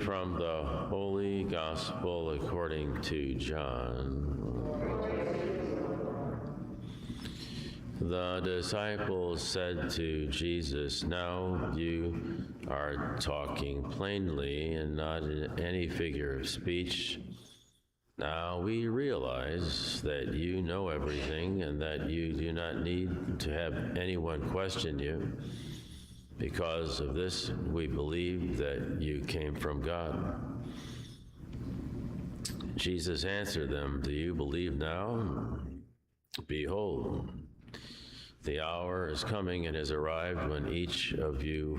from the Holy Gospel according to John. The disciples said to Jesus, "Now you are talking plainly and not in any figure of speech. Now we realize that you know everything and that you do not need to have anyone question you. Because of this, we believe that you came from God." Jesus answered them, "Do you believe now? Behold, the hour is coming and has arrived when each of you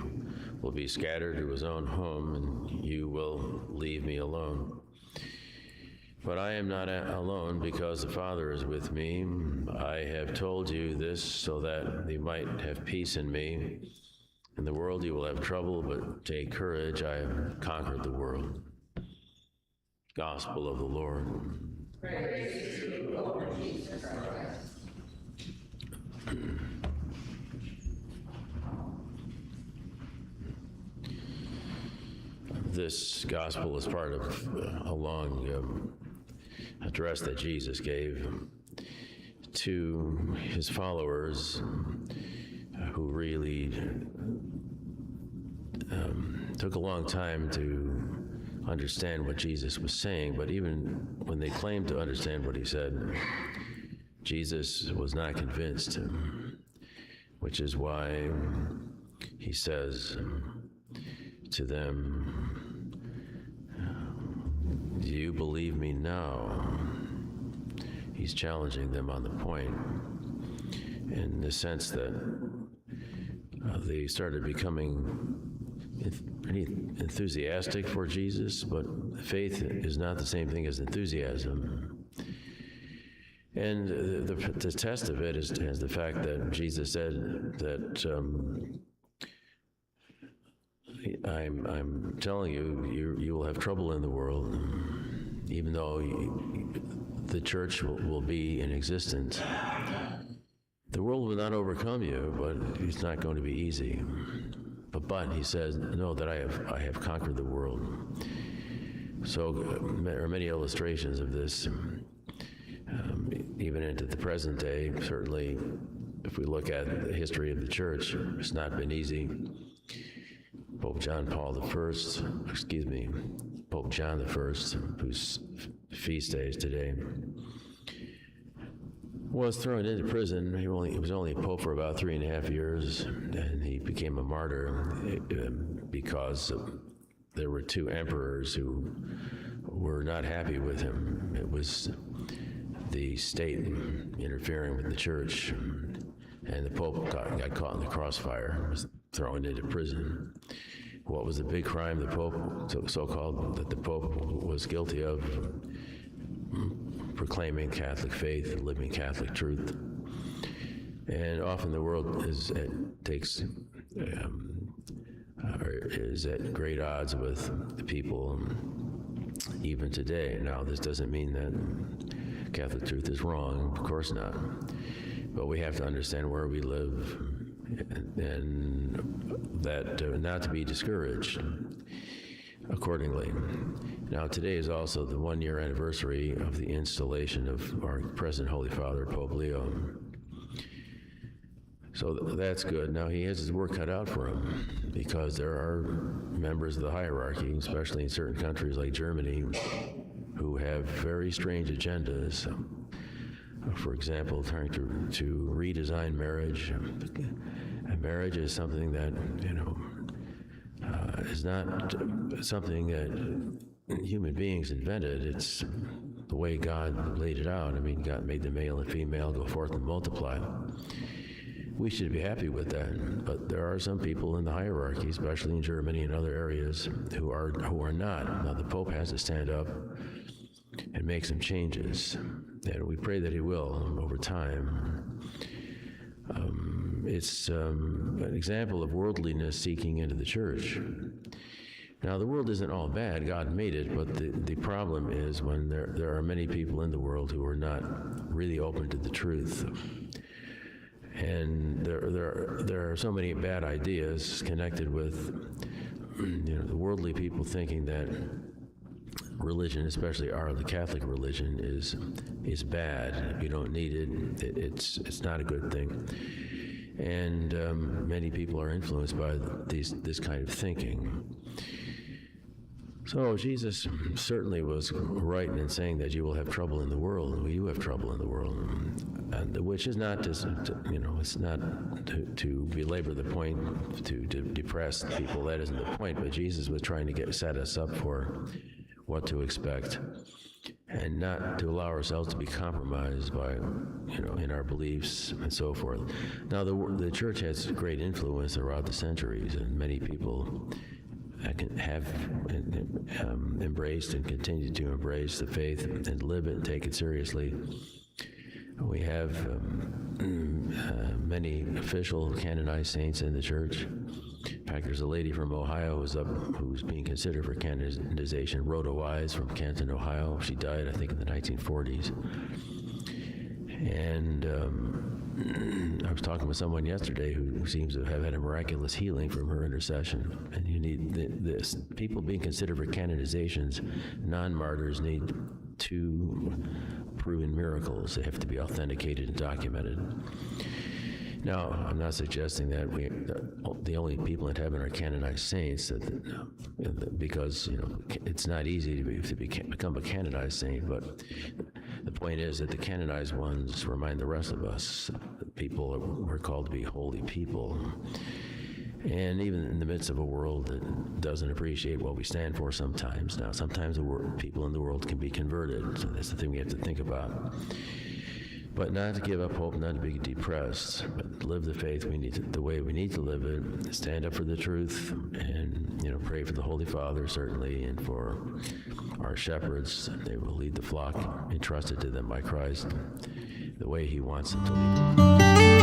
will be scattered to his own home, and you will leave me alone. But I am not alone, because the Father is with me. I have told you this so that you might have peace in me. In the world you will have trouble, but take courage, I have conquered the world." Gospel of the Lord. Praise to you, Lord Jesus Christ. This gospel is part of a long address that Jesus gave to his followers who really took a long time to understand what Jesus was saying, but even when they claimed to understand what he said, Jesus was not convinced, which is why he says to them, "Do you believe me now?" He's challenging them on the point in the sense that they started becoming pretty enthusiastic for Jesus, but faith is not the same thing as enthusiasm. And the test of it is the fact that Jesus said that I'm telling you, you will have trouble in the world, even though the church will be in existence. The world will not overcome you, but it's not going to be easy. But he says, "Know that I have conquered the world." So there are many illustrations of this, even into the present day. Certainly, if we look at the history of the church, it's not been easy. Pope John I, whose feast day is today, was thrown into prison. He was only a pope for about 3.5 years, and he became a martyr because there were 2 emperors who were not happy with him. It was the state interfering with the church, and the pope got caught in the crossfire, was thrown into prison. What was the big crime the pope, so-called, that the pope was guilty of? Proclaiming Catholic faith, living Catholic truth. And often the world is at great odds with the people even today. Now, this doesn't mean that Catholic truth is wrong, of course not. But we have to understand where we live, and that not to be discouraged accordingly. Now, today is also the 1-year anniversary of the installation of our present Holy Father, Pope Leo. So that's good. Now, he has his work cut out for him, because there are members of the hierarchy, especially in certain countries like Germany, who have very strange agendas. For example, trying to redesign marriage. And marriage is something that, is not something that human beings invented. It's the way God laid it out. I mean, God made the male and female go forth and multiply. We should be happy with that. But there are some people in the hierarchy, especially in Germany and other areas, who are not. Now, the Pope has to stand up and make some changes, and we pray that he will over time. It's an example of worldliness seeking into the church. Now, the world isn't all bad. God made it, but the problem is when there are many people in the world who are not really open to the truth. And there are so many bad ideas connected with the worldly people thinking that religion, especially the Catholic religion, is bad. If you don't need it, it's not a good thing. And many people are influenced by this kind of thinking. So Jesus certainly was right in saying that you will have trouble in the world. Well, you have trouble in the world, and which is not just, it's not to belabor the point, to depress people. That isn't the point. But Jesus was trying to set us up for what to expect, and not to allow ourselves to be compromised by, in our beliefs and so forth. Now, the church has great influence throughout the centuries, and many people have embraced and continue to embrace the faith and live it and take it seriously. We have many official canonized saints in the church. In fact, there's a lady from Ohio who's being considered for canonization, Rhoda Wise from Canton, Ohio. She died, I think, in the 1940s. And I was talking with someone yesterday who seems to have had a miraculous healing from her intercession. And you need this. People being considered for canonizations, non-martyrs need 2 proven miracles. They have to be authenticated and documented. Now, I'm not suggesting that the only people in heaven are canonized saints, because it's not easy to become a canonized saint. But the point is that the canonized ones remind the rest of us that people we're called to be holy people. And even in the midst of a world that doesn't appreciate what we stand for sometimes. Now, sometimes people in the world can be converted, so that's the thing we have to think about. But not to give up hope, not to be depressed, but live the faith the way we need to live it, stand up for the truth, and pray for the Holy Father, certainly, and for our shepherds. They will lead the flock entrusted to them by Christ the way he wants them to lead them.